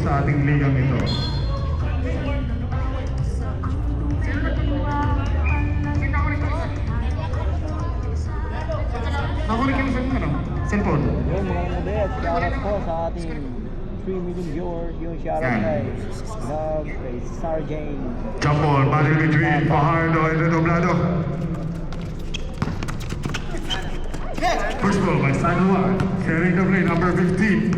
sa ating ligang ito. Nakulik yung sa ano? Cellphone? Yung mga model, shoutout po sa ating 3 million viewers, yung shoutout kay Love, kay Star Jane. Jump ball, battle between Fajardo and Redoblado. First ball by San Juan, carrying the play, number 15.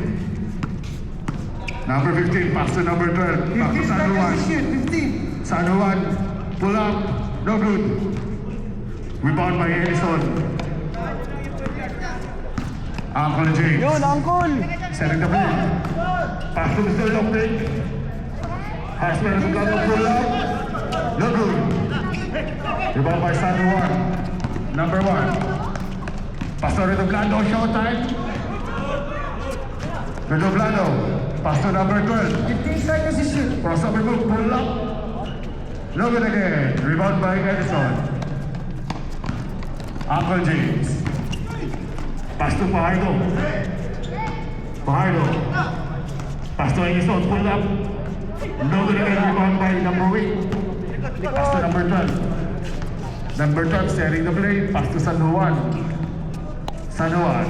Number 15, pass to number 12. Back to San Juan. 15. San Juan, pull up, no good. Rebound by Edison. Uncle James. Yun, Uncle! Setting the play. Pass to Mr. Lopez. Has Redoblado, pull up, no good. Rebound by San Juan. Number 1. Pass to Redoblado, showtime. Redoblado. Pass to number 12. 15 seconds to shoot. Crossover move, pull up. No good again. Rebound by Edison. Uncle James. Pass to Fajardo. Fajardo. Pass to Edison, pull up. No good again. Rebound by number 8. Pass to number 12. Number 12 setting the play. Pass to San Juan. San Juan.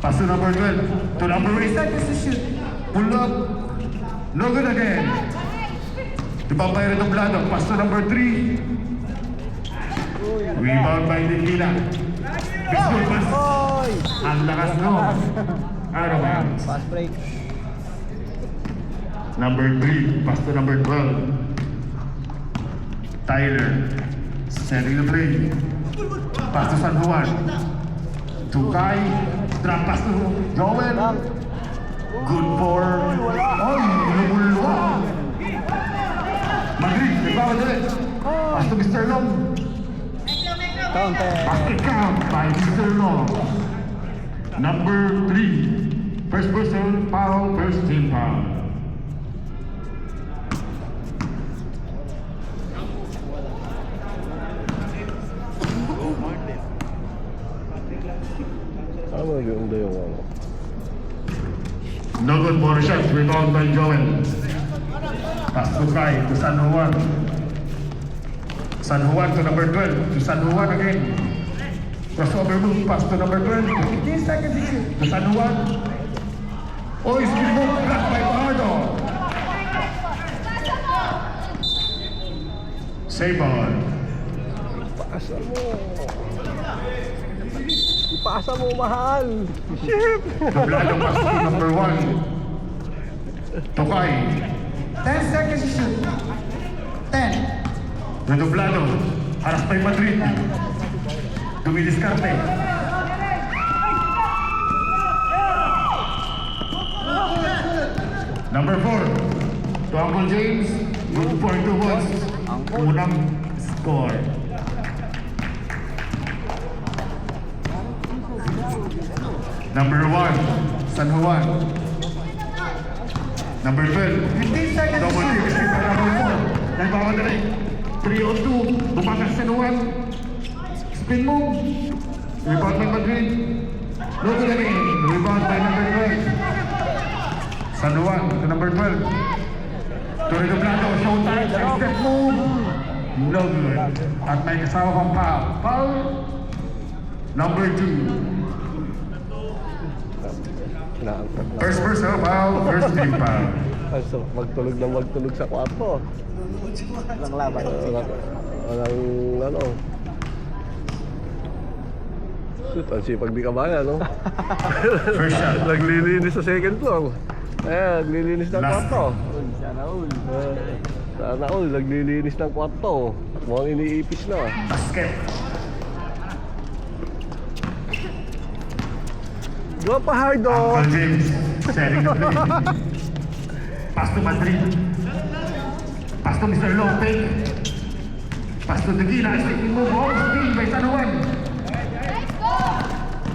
Pass to number 12. To number 8. Seconds to shoot. Pull up. No good again. Rebound by Redoblado. Pass to number 3. Rebound by Nilila. Baseball pass. Oy! Ang lakas no. Out of bounds. Fast break. Number 3. Pass to number 12. Tyler. Setting the play. Pass to San Juan. To Kai. Drop pass to Joel. Good for... Oy! Lumulwa! Madrid. Rebound ulit. Pass to Mr. Long. Counter. Basket count by Mr. Long. Number 3. First person foul, first team foul. Ano yung ano? No good for a shot. Rebound by Joel. Pass to Kai to San Juan. San Juan to number 12. To San Juan again. Crossover move. Pass to number 12. 15 seconds to shoot. To San Juan. Oh, speed move. Blocked by Fajardo. Save ball. Ipasa mo. Ipasa mo, mahal. Shit. Doblado pass to number 1. To Kai. 10 seconds to shoot. 10. Redoblado. Haras by Madrid. Dumidiskarte. Number 4. To Uncle James. Good for 2 balls. Unang score. Number 1. San Juan. Number 12. 15 seconds to Double shoot. kick by number 4. Nagpapadali. 3-on-2. Bumakas San Juan. Spin move. Rebound by Madrid. No good again. Rebound by number 12. San Juan to number 12. To Redoblado. Showtime. Step move. No good. At may kasama pang foul. Foul. Number 2. First person foul. First team foul. So, magtulog sa kwarto. Walang laban. Walang ano. Shoot, ang sipag di kabayan, no? First shot. Naglilinis sa second floor. Naglilinis ng Last kwarto. Sana all. Sana all, naglilinis ng kwarto. Mukhang iniipis na. Basket. Go pa hard oh. Uncle James, sharing the play. Pass to Madrid. Pass to Mr. Lopez. Pass to Degina, sticking move, off speed by San Juan.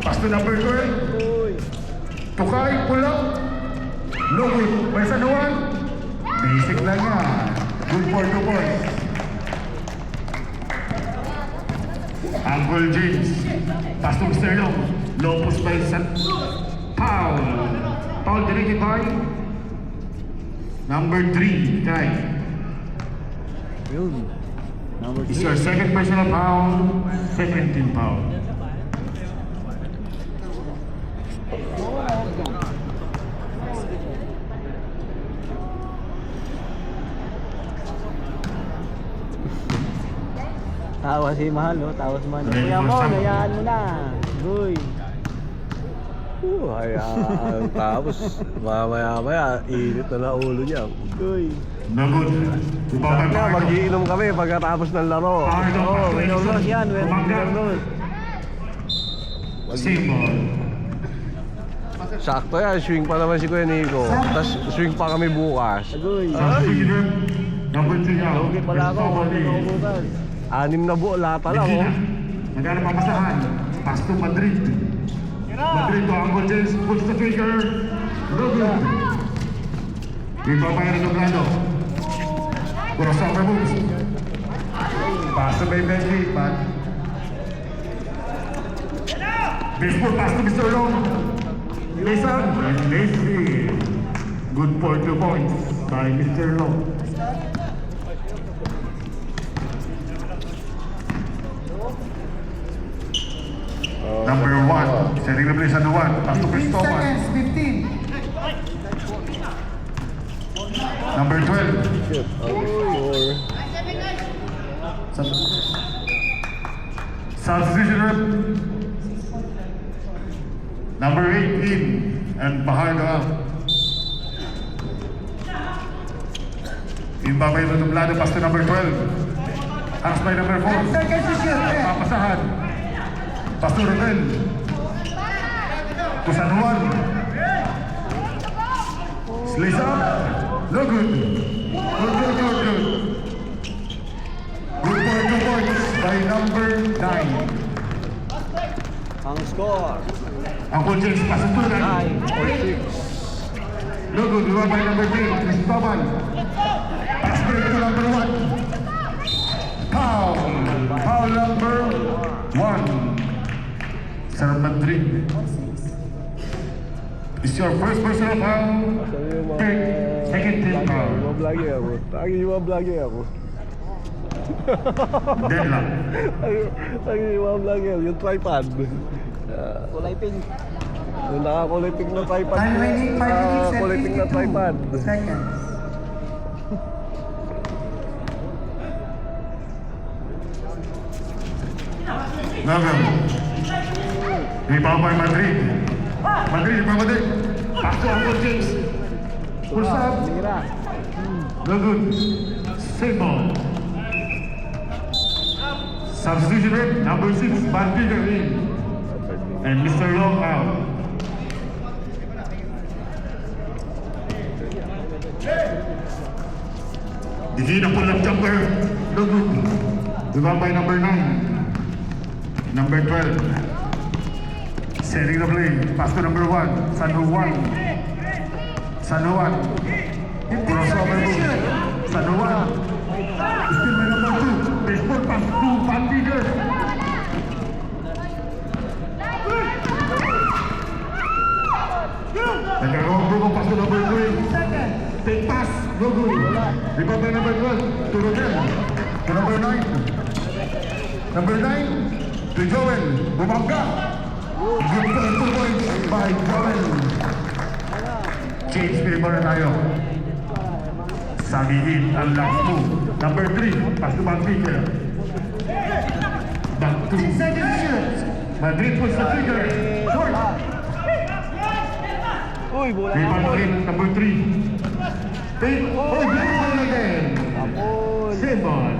Pass to number 12. Uy. Tukay, pull up. No good by San Juan. Basic lang yan. Good for 2 points. Uncle James. Pass to Mr. Long. Low post by San... Foul. Foul directed by number 3, Kai. Yun. Number It's 3. your second personal foul, second team foul. Tawa si Mahal, no? Tawa si Mahal. Ready Kuya for mo, some- hayaan mo na. Uy. Hayaan. Tapos, mamaya-maya, init na ulo niya. Uy. No good. Bumabay Na, pa ito. mag-iinom kami pagkatapos ng laro. Pardo, Oh, pass to winner Edson. loss yan. Winner Bumangga. loss. Same ball. Sakto yan, swing pa naman si Kuya Nico. Tapos swing pa kami bukas. Agoy. Substitute. Number 3 now. Lugi pala ako. Huwag na ubukan. 6 na buo, lata lang Medina. oh. Nagana pamasahan. Pass to Madrid. Madrid to Uncle James. Puts the trigger. No good. Ipapaya na Noblado. Crossover moves. Pass to by Benji. But baseball pass to Mr. Long. Mason. And Messi. Good for 2 points by Mr. Long. Number 1, setting the place on the 1, pass to 15 Cristobal. seconds, 15. Number 12, Shit, or... substitution rep. Number 18, and Baharga. Imbabay to Dublado, pass to number 12. Pass by number 4. 10 seconds to shoot. Papasahan. Pass to Rodel. To San Juan. Slice up. No good. Good. Good for 2 points by number 9. Ang score. Uncle James, pass to 9. 9 or 6. No good. Luwa by number 3. Cristobal. Pass break to number 1. Foul. Foul number 1. Sir Madrid. It's your first personal foul. Third, second team foul. Mablagi ako. Lagi yung mablagi ako. Deadlock. Lagi yung mablagi ako. Yung tripod. Kulay pink. Yung nakakulay pink na tripod. Time remaining 5 minutes and Kulay pink na tripod. 52 seconds. Nagam. Rebound by Madrid. Madrid. Pass to Uncle James. Pull up. Mira. No good. Same ball. Substitution rep, number 6, Bandiga in. And Mr. Long out. Divina pull up jumper. No good. Rebound by number 9. Number 12. Setting the play. Pass to number 1. San Juan. Crossover move. San Juan. Still by number 2. Baseball pass to Bandiga. Nagkakawang bro pass to number 3. Take pass. No good. Rebound by number 12. To Rodel. To number 9. Number 9. To Joel. Bumangga. Good for 2 points by Joel. Change paper na tayo. Sabihin ang last move. Number 3. Pass to Bandiga. Back to 10 seconds to shoot. Madrid puts the trigger. Short. Uy, bola Rebound kapon. rin, number 3. Take. Oh, beautiful again. Kapon. Same ball.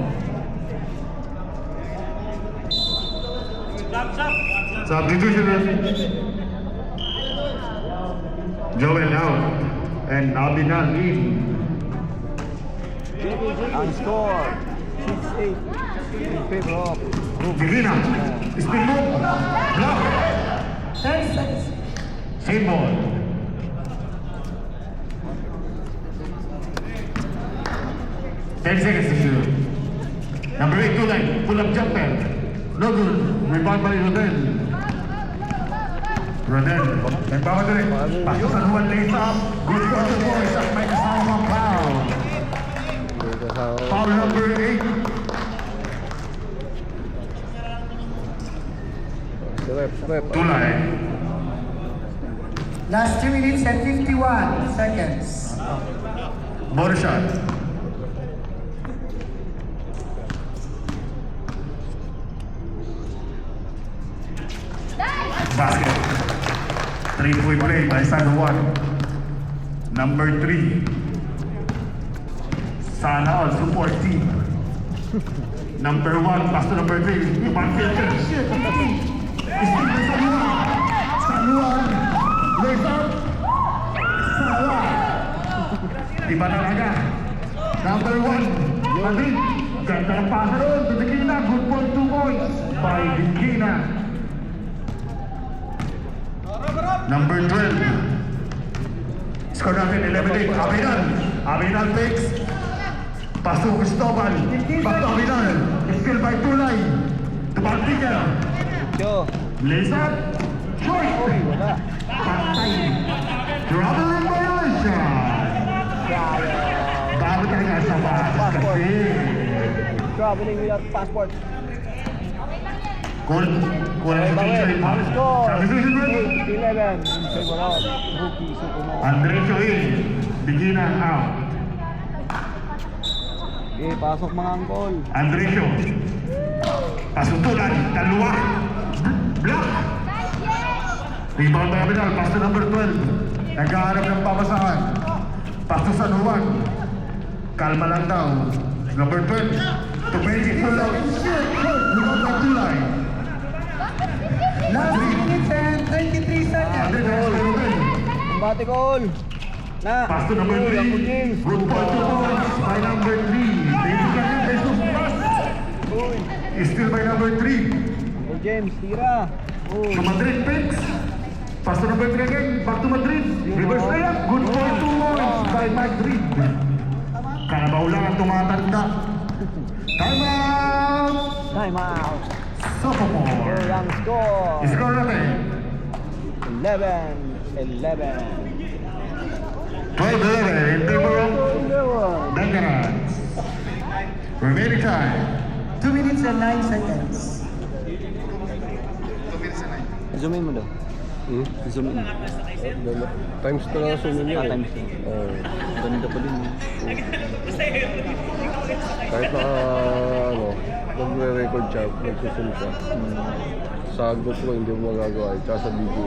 Substitution. Joel out. And Abinal in. Ang score, 6-8 in favor of Divina. Spin move. Block. 10 seconds. Same ball. Ten seconds to shoot. Number 8, two line. Pull up jumper. No good. Rebound by Rodel. Rodel. Nagpapadali. Pasok sa Juan lays up. Good for the boys at may kasama foul. Dito sa... Foul number 8. Rep. Two line. Last 2 minutes and 51 seconds. Motor shot. Basket. 3-point play by San Juan. Number 3. Sana all support team. Number 1, pass to number 3. Basketball. Shit. Steve by San Juan. San Juan. Lays up. Salah. Iba talaga. Number 1. Madrid. Ganda ng pasa doon. To Dikina. Good point, 2 points. By Dikina. Number 12. Score natin 11-8. Abinal takes. Pass to Cristobal. Back to Abinal. Skill by Tulay. To Baltica. Yo, Lays up. Short. wala. Patay. Traveling violation. Bago talaga sa basket kasi. Traveling without passport. Kulang sa teacher in house. Substitution run. 8-11 in favor of Rookie Sukumo. Andresio in. Bigina out. Okay, pasok mga angkol. Andresio. Pasutulan. Dalawa. Block. Rebound by Abinal. Pass to number 12. Naghahanap ng pabasahan. Pass to San Juan. Kalma lang daw. Number 12. To Benji. Pull out. Rebound by Tulay. Last 3 minutes and 23 seconds. Kumbate goal. Na. Pass to number 3. Uncle James. Good point to points by number 3. David Gagnon versus pass. Uy. Still by number 3. Uncle James, tira. Uy. To Madrid picks. Pass to number 3 again. Back to Madrid. Reverse layup. Good point to points by Madrid. Kanabaw lang ang tumatanda. Time out! Time out. Sophomore. Ang score. Score natin. 11-11. 12-11 in favor of Veterans. Remaining time. 2 minutes and 9 seconds. Zoom in mo daw. Zoom in. Times 2 lang sumin niya. Times 2. Oo. Ganda pa din. Kahit na magre-record siya, nagsusum siya. Sa GoPro hindi mo magagawa, tsaka sa video.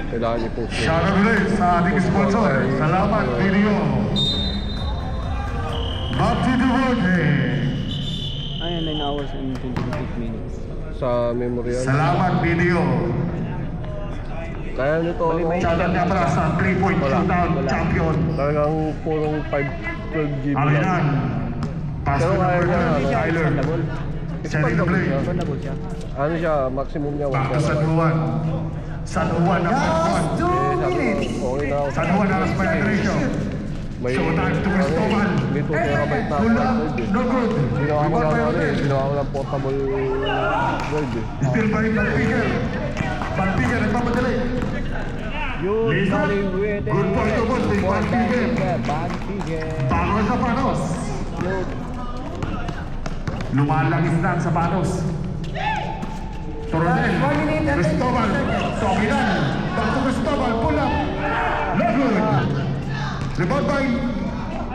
Kailangan i-post mo. Shout out ulit sa ating sponsor. Salamat Video. Back to the road. Ayun, 9 hours and 28 minutes. Sa memory yan. Salamat Video. Kaya nito, Shout out nga pala sa 3-point shootout champion. talagang purong 512 GB lang. Abinan. Pass to Pero kaya number niya, 12, Tyler. Setting the play. Ganda siya. Ano siya, maximum niya. Back to San Juan. San Juan number Last 2 minutes. Okay na ako. San Juan alas pa yung ratio. May, Showtime to Cristobal. may 2 terabyte na Pull up. hard drive eh. No good. Ginawa ko Rebound lang by ano eh, Rodel. ginawa ko lang portable drive eh. Still by Balpiger. Balpiger nagpapadali. Yun, Lisa. sorry, wait. Good point to both. Big Bad Balpiger. Balpiger. Bago sa panos. Look. Lumalangis na sa panos. Toronel. Cristobal. Tominan. Back to Cristobal. Pull up. No good. Rebound by.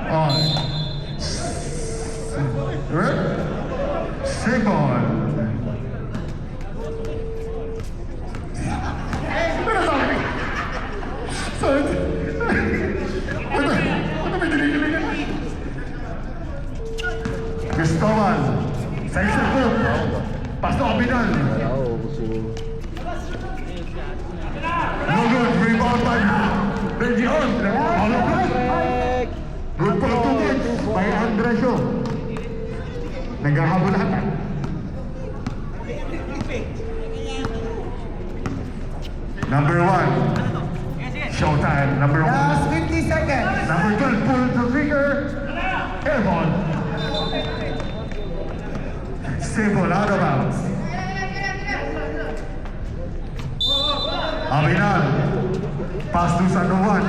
On. Right? Same ball. Sorry. Ano may dinigilingan? Cristobal. Sa isang group. Pass to Abinal. Kaya ako, gusto mo. No good. Rebound by Belgion. Follow play. Break. Good for 2 points by Andresio. Naghahabol lahat. Number 1. Showtime. Number 1. Last 50 seconds. Number 12 pulls the trigger. Airball. Simple out of bounds. Abinal. Pass to Sanoan.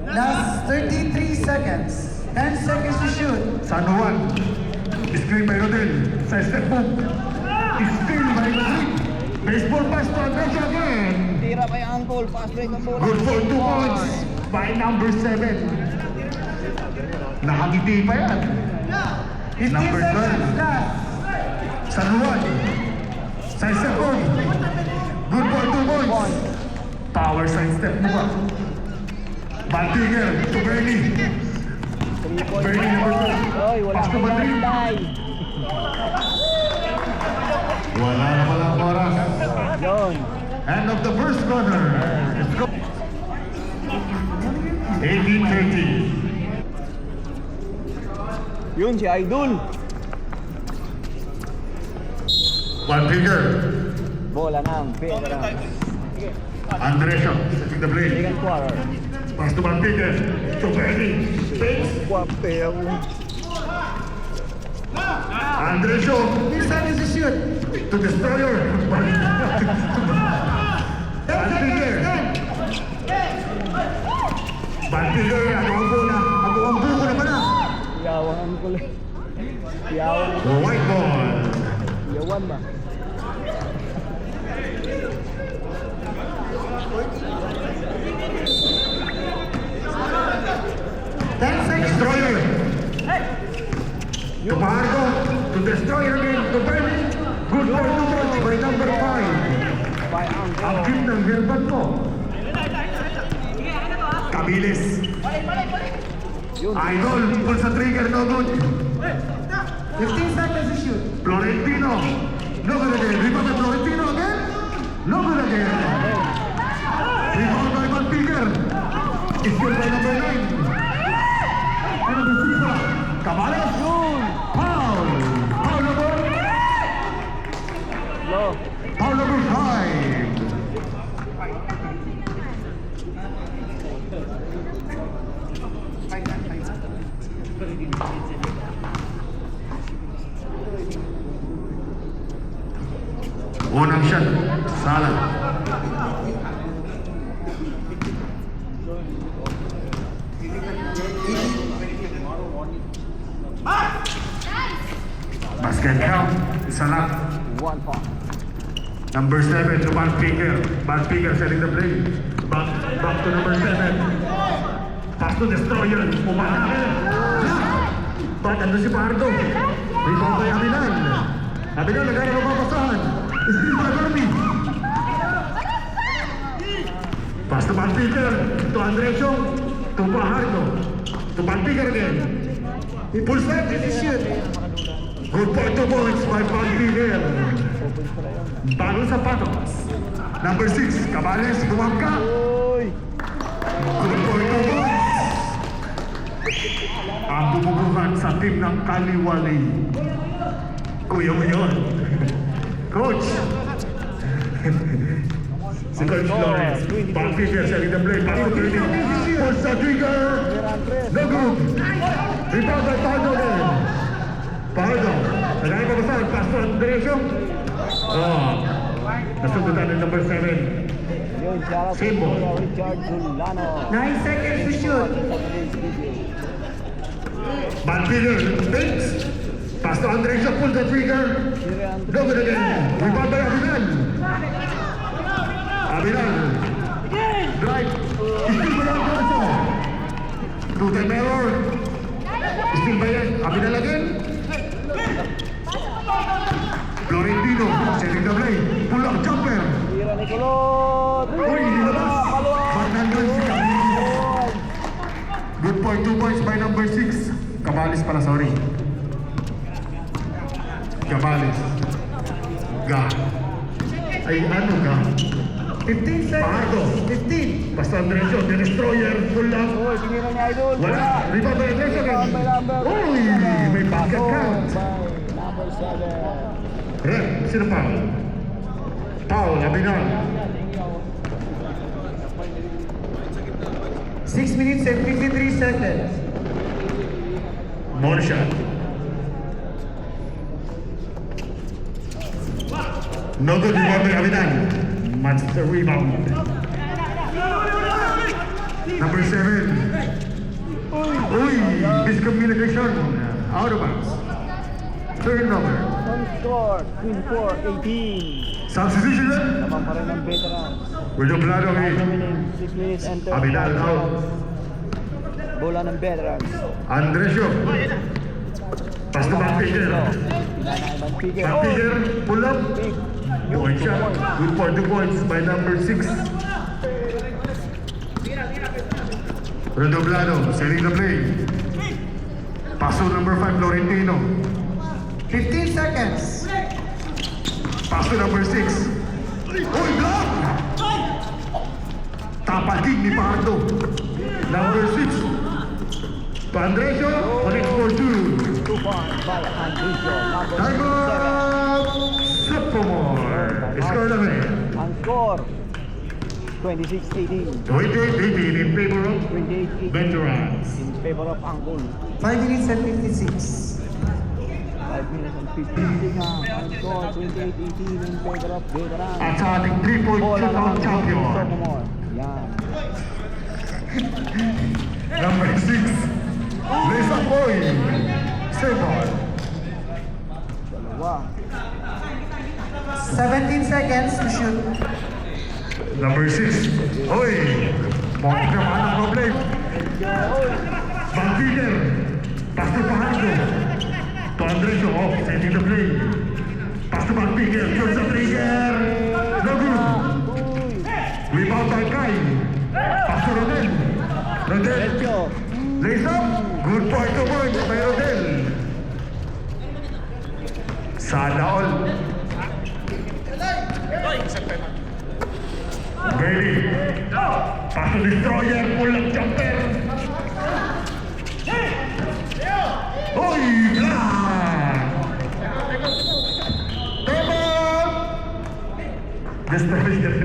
Last 33 seconds. 10 seconds to shoot. Sanoan. Screen by Rodel. Sa step move. Steal by Madrid. Baseball pass to Andresio again. Tira pa yung angkol. Pass break ang bola. Good for 2 points by number 7. Nakangiti pa yan. 15 Number 12. seconds last. San Juan. Sa step move. Good for 2 points. Power side step mo ba? Bantiger to Bernie. 3 points. Bernie number 12. Oy, wala Pass to kang Madrid. lantay. Wala na walang oras. Yun. End of the first quarter. Let's go. 18-30. Yun si Idol. Bantiger. Bola ng Pedra. Andresio setting the blade. Second quarter. Pass to Bantiger. To Bernie. Takes. Guwape ako. Andresio 15 seconds to shoot. to Destroyer. Bantiger. Bantiger. Ako ang bola. Ako ang buko naman ah. Yawang angkol. Yawang. White ball. Yawan ba? Destroyer. To Marco. To Destroyer again. To Bernie. Good for 2 points by number 5. By angkol. Ang cute ng helmet mo. Kabilis. Yun. Idol. Pull sa trigger. No good. 15 seconds to shoot. Florentino. No good again. Rebound by Florentino again. No good again. Rebound by Bantiger. Skill by number 9. Ano ba siya? Cabales. Yun. Foul. Foul number. Low. Foul number 5. Unang shot. Salah. Basket count. Isa lang. 1 point. Number 7 to Bantiger. Bantiger setting the play. Back to number 7. Pass to Destroyer. Pumatake. Ba't ando si Pardo? Rebound by Aminan. Aminan, nagana ng papasahan. Steal by Bernie. Pass to Bantiger. To Andresio. To Pajardo. To Bantiger again. He pulls back and he shoot. Good for 2 points by Bantiger. Bagong sapatos. Number 6, Cabales, bumangka. Uy. Good for 2 points. Ang bumubuhan sa team ng Kaliwali. Kuya mo yun. Coach. Si Coach Flores. Bantiger setting the play. Pass to Bernie. Pulls the trigger. No good. Rebound by Pardo again. Pardo. Nagay pa basahan. Pass to Andresio. Oh. Nasundutan ng number 7. Yun, shout out to Simple. Kuya Richard Zulano. 9 seconds to shoot. Bantiger takes. Pass to Andresio. Pull the trigger. No good again. Rebound by Abinal. Abinal. Drive. Still by Andresio. Two-time error. Still by Abinal again. Florentino setting the play. Pull up jumper. Tira ni Kulot. Uy, nilabas. Kaluan. Fernando si Camilo. Good point, 2 points by number 6. Cabales pala, sorry. Cabales. Ga. Ay, ano ga? 15 Pardo. seconds. 15. Basta Andresio, the destroyer, full up. Uy, tinira ni Idol. Wala. Rebound by Andresio. Rebound by number Uy, 7. may basket Pasok count. by number 7. Red, sino foul? Foul, Abinal. 6 minutes and 53 seconds. More shot. No good rebound by Abinal. Monster rebound. Number 7. Uy, miscommunication. Out of bounds. Turnover. On score, 24-18. Substitution na. Naman pa rin ang veterans. Redoblado Time ngayon. remaining 6 minutes and 30 Abinal out. Bola ng veterans. Andresio. Pass to back figure. Pinanaimang figure. Back figure. Pull up. Big. Point shot. Good for 2 points by number 6. Redoblado. Setting the play. Paso number 5, Florentino. 15 seconds. Pass to number 6. Uy, block! Tapating ni Pardo. Number 6. To Andresio. Connect for 2. 2 points by Andresio. Number Time 7. up! Sophomore. Score naman. Ang score, 26-18. 28-18 in favor of 28-18 veterans. in favor of Angkol. 5 minutes and 56. 5 minutes and 56 na. Ang score, 28-18 in favor of veterans. At sa ating 3-point Bola shootout naman champion. Sophomore. Yan. Number 6. Lisa Boy. Simon. Dalawa. 17 seconds to shoot. Number 6. Oy! Monk naman ang problem. Van Peter. Pass to Pahando. To Andresio. Off. Setting the play. Pass to Van Peter. Shoots the trigger. No good. Rebound by Kai. Pass to Rodel. Rodel. Sergio. Lays up. Good point to point by Rodel. Sana all. Bailey. Pass to destroyer. Pull up jumper. Oy! Black! Tama! Destroyer.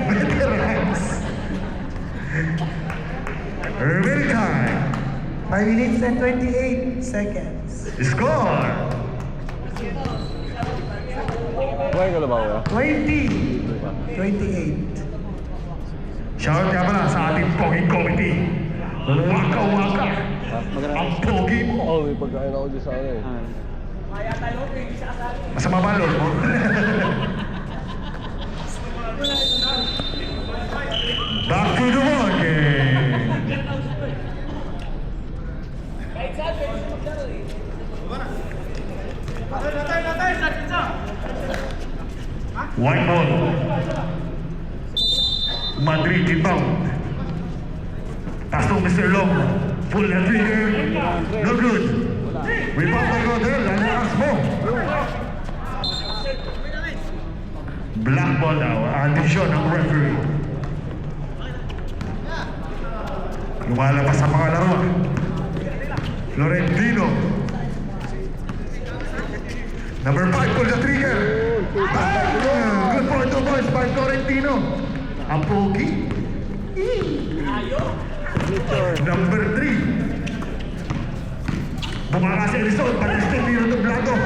Veterans. Very time. 5 minutes and 28 seconds. Score. Kumain ka na ba kuya? 20. 28. Shout out pala sa ating Poging Committee. Waka waka. Ang pogi mo. Oo, may pagkain ako dyan sa ano eh. Masama ba lord mo? Back to the ball game. White ball. Madrid inbound. Pass to Mr. Long. Pull the trigger. No good. Rebound by Rodel. Ang lakas mo. Black ball now. Addition ng referee. Lumalabas sa mga laro. Florentino. Number 5, pull the trigger. Good for 2 points by Florentino. Ang pogi. Number 3. Bumakas si Elison, but still ni Redoblado.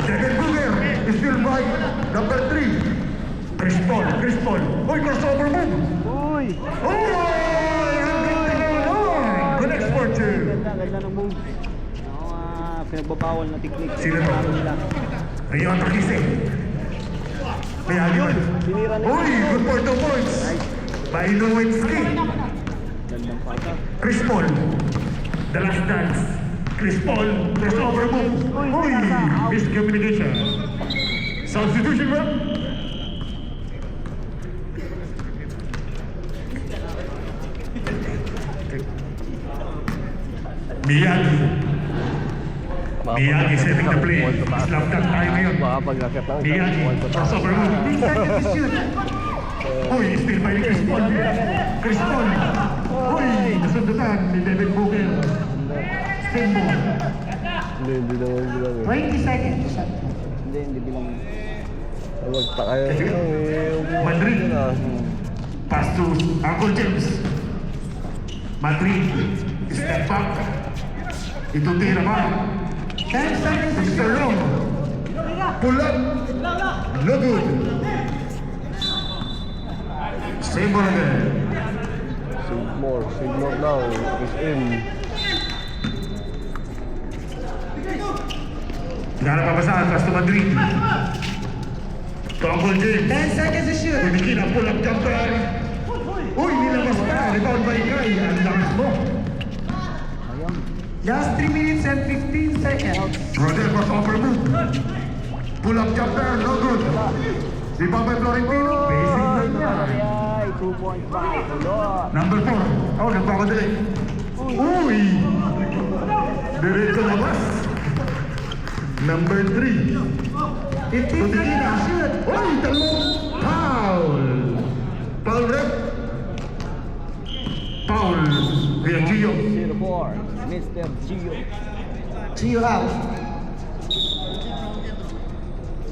Devin Booger is still by number 3. Chris Paul. Uy, crossover move. Uy! Uy! Ang ganda naman! Connects for 2. Ganda ng move. Pinagbabawal na technique. Sino to? Nila. Rio Takise. May agyon. Sinira nila. Uy, good for 2 points. By Nowinski. Gandang pata. Chris Paul. The last dance. Chris Paul. Crossover move. Uy! Miscommunication. Substitution ba? Miyagi. Miyagi setting the play. Slam dunk tayo ngayon. Baka pag nakit lang. Miyagi. Crossover move. 15 seconds to shoot. Uy, still by Chris Paul. Chris Paul. Uy, nasundutan ni David Booker. Still ball. Hindi naman bilang eh. 20 seconds. Hindi bilang. Magtaka yun lang eh. Madrid. Yun ah. Pass to Uncle James. Madrid. Step back. Ito tira ba? 10 seconds to Mr. shoot. Long. Pull up. No good. Same ball again. Save more now. Is in. Gana pabasahan. Pass to Madrid. To Uncle James. 10 seconds to shoot. Pumikina, pull up jumper. Uy, nilabas pa. Rebound by Guy. Ang lakas mo. Ayun. Last 3 minutes and 15 seconds. Rodel crossover move. Pull up jumper, no good. Rebound by Florentino. Basic line niya. Ay, 2.5. Ulo. Number 4. Oh, nagpapadali. Uy! Diretso labas. Number 3. 15 seconds to shoot. Uy, talong. Foul. Foul rep. Foul. Kaya Gio. 0-4. Mr. Gio. Gio out.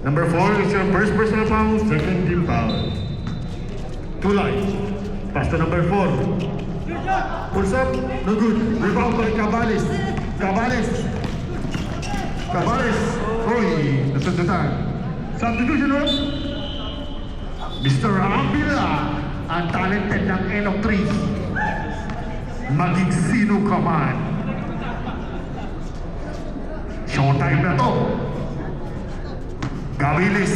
Number 4 is your first personal foul, second team foul. 2 lines. Pass to number 4. Pulls up, no good. Rebound by Cabales. Cabales. Uy, nasundutan. Substitution up. Mr. Avila, ang talented ng Enoch Trees. Maging sino ka man. Showtime na to. Gaviles,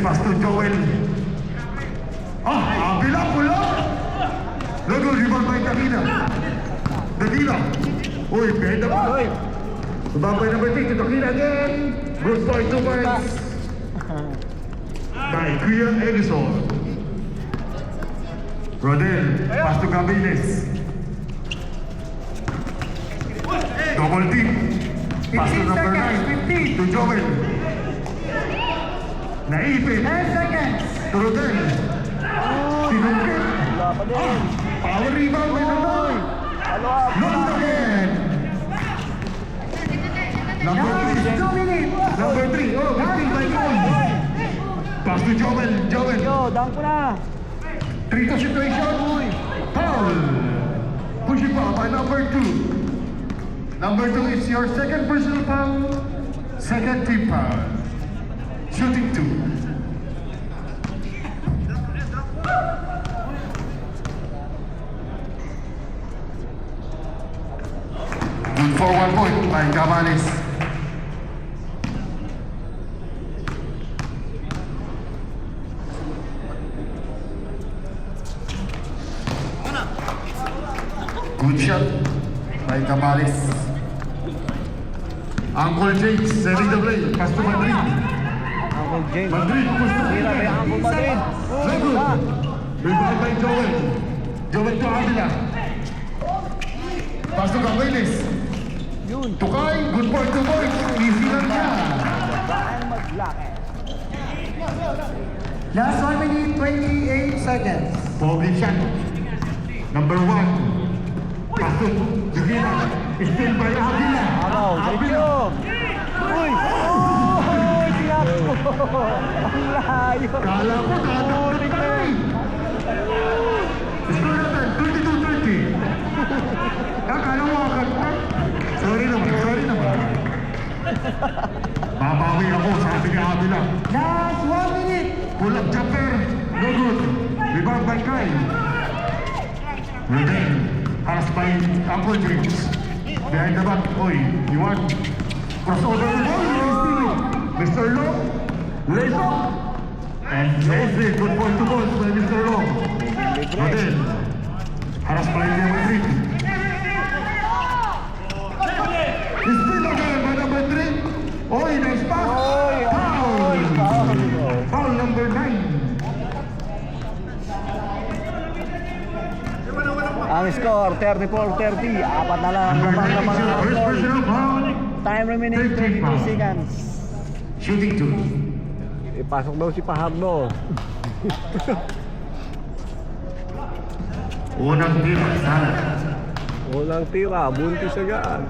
pass to Joel. Avila, pull up. No good, rebound by Davila. Uy, bend up. Rebound by number 3 to Davila again. Good point, 2 points. By Kuya Edison. Rodel, pass to Gaviles. Double team. Pass to 15 number seconds, 9 15. to Joel. Naipit. 10 seconds. To Rodel. Sinungkit. Wala pa din. Power rebound by Rodel. No good again. Number Last 3. 2 minutes. Number 3. Oh, 15 by Cole. Pass to Joel. Yo, dunk ko na. 3 to situation. Foul. Push it foul by number 2. Number 2 is your second personal foul. Second team foul. Shooting 2. Good for 1 point by Cabales. Good shot by Cabales. Uncle James setting the play. Pass to Madrid. Uncle James. Madrid push to Tira kay Uncle Madrid. No good. Rebound by Joel. Joel to Avila. Pass to Gaviles. Yun. Tukay. Good point, 2 points. Easy lang niya. Brian Maglake. Last 1 minute, 28 seconds. Pogi shot. Number 1. Pass to Divina. Still by Avila. Araw, thank you. Uy! Sinat ko! Ang layo! Kala ko tatapos ka rin. Score natin, 22-30. Kala mo kakanta? Sorry naman. Babawi ako, sabi ni Avila. Last 1 minute. Pull up jumper, no good. Rebound by Kyle. Rodel, pass by Uncle James. Behind the back, oy, you want? Crossover the ball, Mr. Long, lays up. And Leslie, good point to goals by Mr. Long. Rodel, pass by Real Madrid. Still again by number 3. Oy, nice pass. Foul. Foul number 9. Ang score, 34-30. Apat na lang. Number Ang 9 laman is your ng first goal. personal foul. Time remaining 13 22 foul. seconds. Shooting 2. Ipasok daw si Pahablo. Unang tira, sana. Unang tira, buntis agad.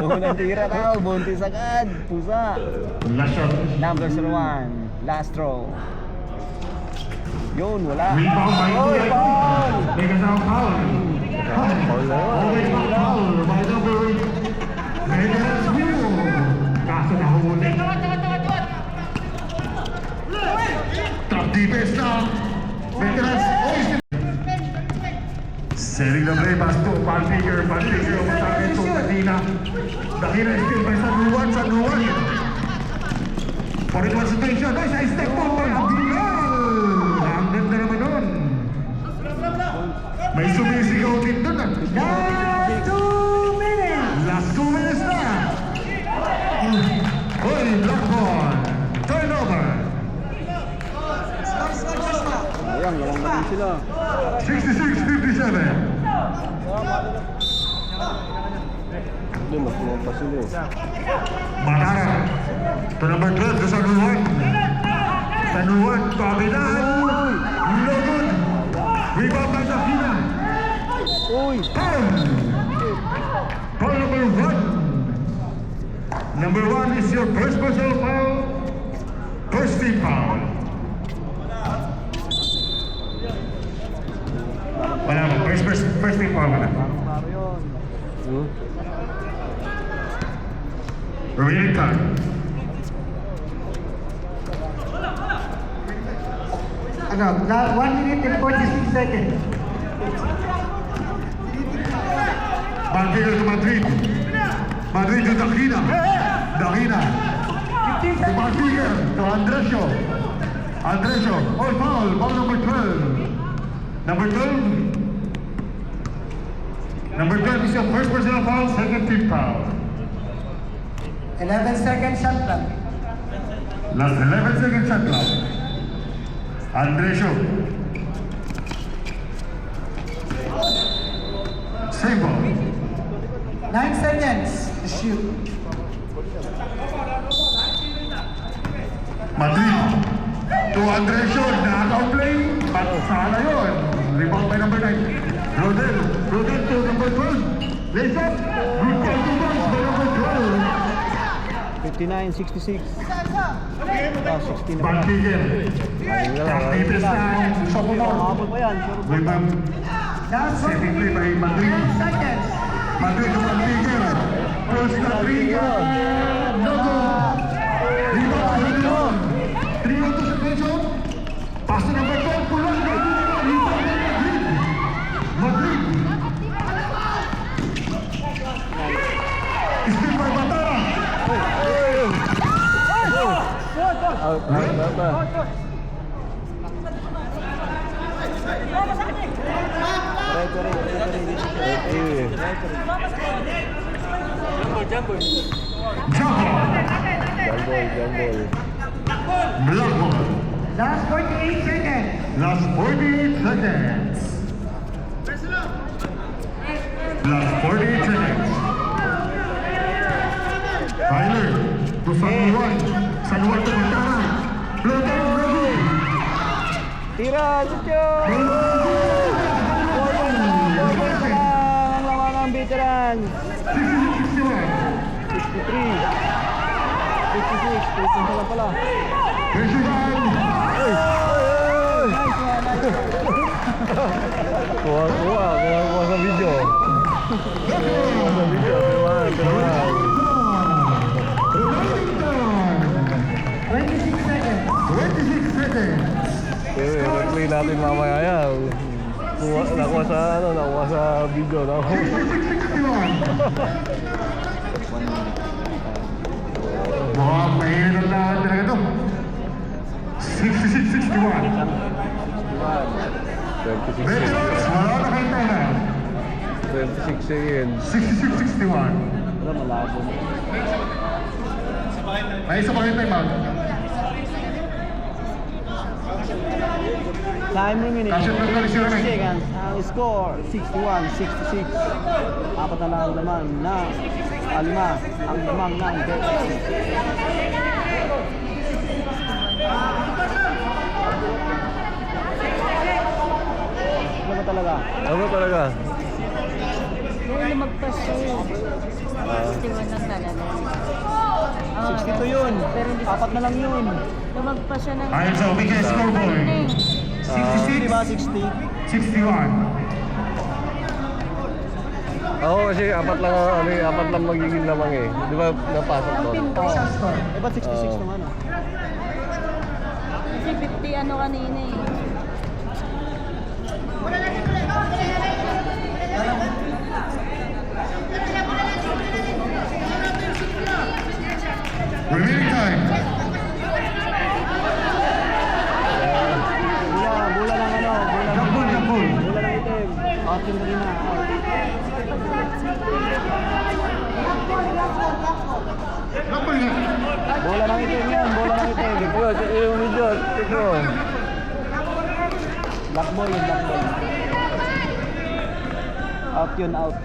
Unang tira daw, buntis agad. Pusa. Last shot. Number 1, last throw. Yun, wala. Rebound by Oy, Kuya. foul! May kasama foul. Foul na yun. Always foul by number 8. Veterans Wheel. Kaso nahuli. Top defense na. Veterans. Setting the play, pass to Pantiger. Pantiger umatake to Medina. Dakina still by San Juan. San Juan. For the concentration. Nice, I step to by Abdullah. Ang ganda naman nun. May sumisigaw din dun ah. Last 2 minutes. Last 2 minutes na. Uy, block ball. Turnover. Ayan, walang mali sila. 66-57. Hindi, mas mga sila eh. Matara. To number 12, to San Juan. San Juan, kabilaan. No good. Rebound by Dakina. Uy! Foul. Foul number 1. Number 1 is your first personal foul. First team foul. Wala mo, first team foul wala. Klaro yun. Hmm? Remaining time. Ano, 1 minute and 46 seconds. Bandido to Madrid. Madrid to Dakina. Dakina. To Bandido to Andresio. Andresio. Oh, foul. Foul number 12. Number 12. Number 12 is your first personal foul, second team foul. 11 seconds shot clock. Last 11 seconds shot clock. Andresio. Same ball. 9 seconds to shoot. Madrid to Andresio. Nakaka-play. At sana yun. Rebound by number 9. Rodel to number 12. Lays up. Good call to bounce by number 12. 59-66. Ah, 16 na pala. Bandiger. Activities na sophomore. Makapal pa yan. Sure. Rebound. Last 1 Setting play minute, by Madrid. 10 seconds. Madrid to Bandiger. First na trigger. No good. Rebound by Madrid. 3-1 to separation. Pass to number 12. Pulang. Rebound by Madrid. Madrid. Still by Batara. Out, out, out. Okay. Jumbo. Jambol. Black ball. Last 48 seconds. Last 48 seconds. Last 48 seconds. Tyler to San Juan. San Juan to Montana. Floater ready. Tira! Sityo! Ang lawan ng veteran. 61. 63. 56. Pupunta lang pala. 21. Kuha sa video. Kuha sa video. Teruan. 26 seconds. 26 seconds. Pero i-replay natin mamaya yan. Nakuha sa video. No? 61. Mukhang mahirap na talaga ito. 66-61. 26 Veterans, wala na kayong pera. 26 seconds. 66-61. Wala, malabo. May isa pa rin tayo, Mag. Time remaining. Kasya pa rin 0 na. Seconds. Ang score, 61-66. Apat na lang naman na alima ang lamang ng veterans. Ano talaga? May lumagpas siya eh. 61 lang talaga. 62 yun. Pero hindi Apat na lang yun. lumagpas siya ng... Ayon sa Omega scoreboard, Di ba 60? 61. Ako kasi apat lang magiging lamang eh. Di ba napasok Ang doon? pinto. Eh, ba't 66 naman ah? Kasi 50 ano kanina eh. Remaining time. Bola ng ano, Jambol, jambol. bola ng itim. Out yun rin na. Jambol nga. Bola ng itim yan, bola ng itim. Ito, yung video, ito. Black ball yun, black ball. Out yun, out.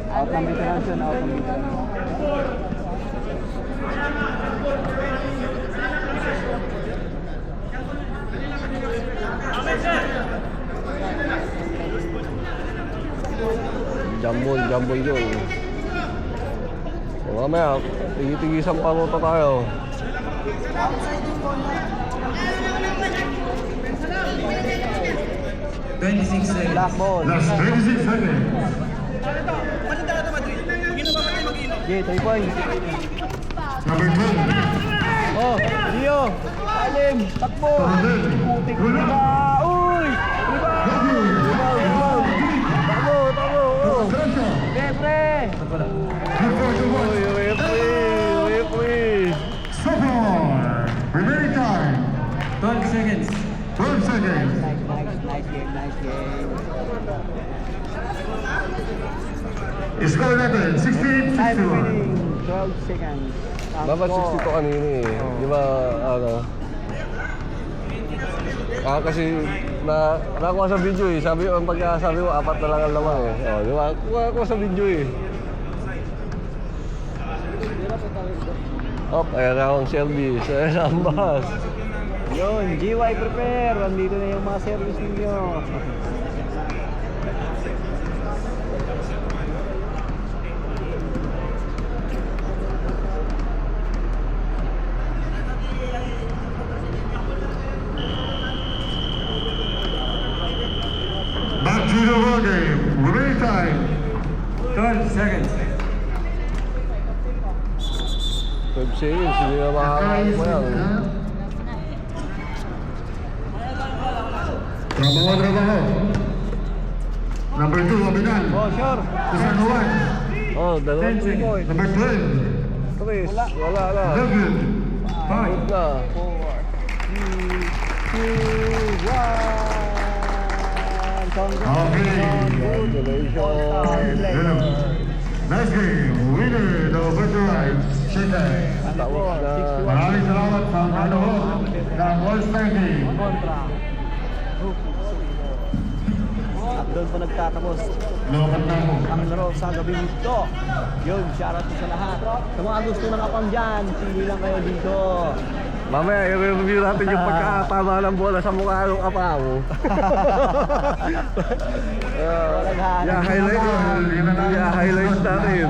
Out ng veterans yun, out ng veterans. Jambol yun. O mamaya, tigitigisan pa ruta tayo. Black ball. Last 26 seconds. Okay, 3 points. Number 12. Oh, Rio. Alim, takbo. Tornel. Putik Wala. na. Uy! Rebound. Takbo! Demonstration. Pre. Before the watch. Uy, referee! Sophomore. Remaining time. 12 seconds. 12 seconds. Nice game. Score natin, 16-61. Time remaining 12 seconds. Ang Dapat score. 62 kanina eh. Di ba, ano? Kasi nakuha sa video eh. Sabi mo, pagkasabi mo, apat na lang ang lamang eh. O, di ba? Nakuha sa video eh. Ayan na akong Shelby. So, ayan ang bus. Yun, GY prepare. Andito na yung mga service ninyo. Back to the ball game. Remaining time. 12 seconds. 12 seconds, hindi na makakain mo yan. Trabaho. Number 2, Abinan. Oh, sure. Isa Nuwan. Oh, dalawang 2 points. Number 12, Chris, wala na. David. Good na. 4, 3, 2, 1. Congratulations. Nice game. Winner, the virtual rights. Shake. Tapos na. Maraming salamat sa kanood ng All-Star Game. Kontra. At doon po nagtatapos Lokat na mo. ang laro sa gabi nito. Yun, shoutout sa lahat. Sa mga gusto ng apam dyan, pili lang kayo dito. Mamaya, i-review natin yung pagkakatama ng bola sa mukha ng apa mo. Walang Yeah, highlight natin.